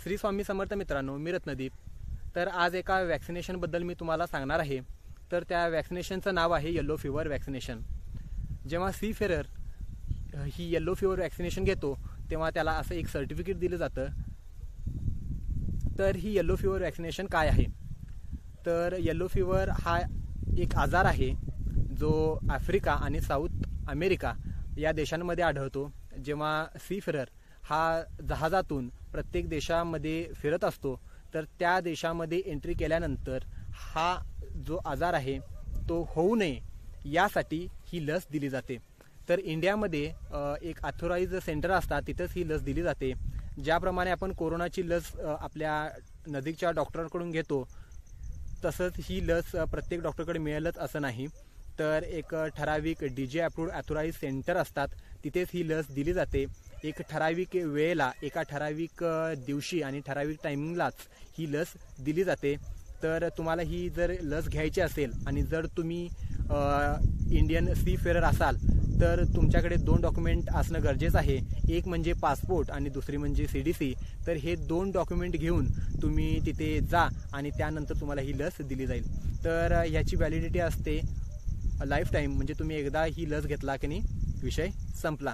श्री स्वामी समर्थ मित्रांनो, मी रत्नदीप. तर आज एका वॅक्सिनेशनबद्दल मी तुम्हाला सांगणार आहे. तर त्या वॅक्सिनेशनचं नाव आहे येलो फीवर वॅक्सिनेशन. जेव्हा सीफेरर ही येलो फीवर वॅक्सिनेशन घेतो तेव्हा त्याला असं एक सर्टिफिकेट दिलं जातं. तर ही येलो फीवर वॅक्सिनेशन काय आहे? तर येलो फीवर हा एक आजार आहे जो आफ्रिका आणि साऊथ अमेरिका या देशांमध्ये आढळतो. जेव्हा सीफेरर हा जहाजातून प्रत्येक देशामध्ये फिरत असतो तर त्या देशामध्ये एंट्री केल्यानंतर हा जो आजार आहे तो होऊ नये यासाठी ही लस दिली जाते. तर इंडियामध्ये एक ऑथोराइज सेंटर असतात, तिथंच ही लस दिली जाते. ज्याप्रमाणे आपण कोरोनाची लस आपल्या नजीकच्या डॉक्टरांकडून घेतो तसंच ही लस प्रत्येक डॉक्टरकडे मिळेलच असं नाही. तर एक ठराविक DG अप्रूव्ड ऑथोराइज सेंटर असतात, तिथेच ही लस दिली जाते. एक ठराविक वेळेला, एका ठराविक दिवशी आणि ठराविक टायमिंगलाच ही लस दिली जाते. तर तुम्हाला ही जर लस घ्यायची असेल आणि जर तुम्ही इंडियन सीफेरर असाल तर तुमच्याकडे 2 डॉक्युमेंट असणं गरजेचं आहे. एक म्हणजे पासपोर्ट आणि दुसरी म्हणजे CDC. तर हे 2 डॉक्युमेंट घेऊन तुम्ही तिथे जा आणि त्यानंतर तुम्हाला ही लस दिली जाईल. तर ह्याची व्हॅलिडिटी असते लाईफ टाईम, म्हणजे तुम्ही एकदा ही लस घेतला की नाही विषय संपला.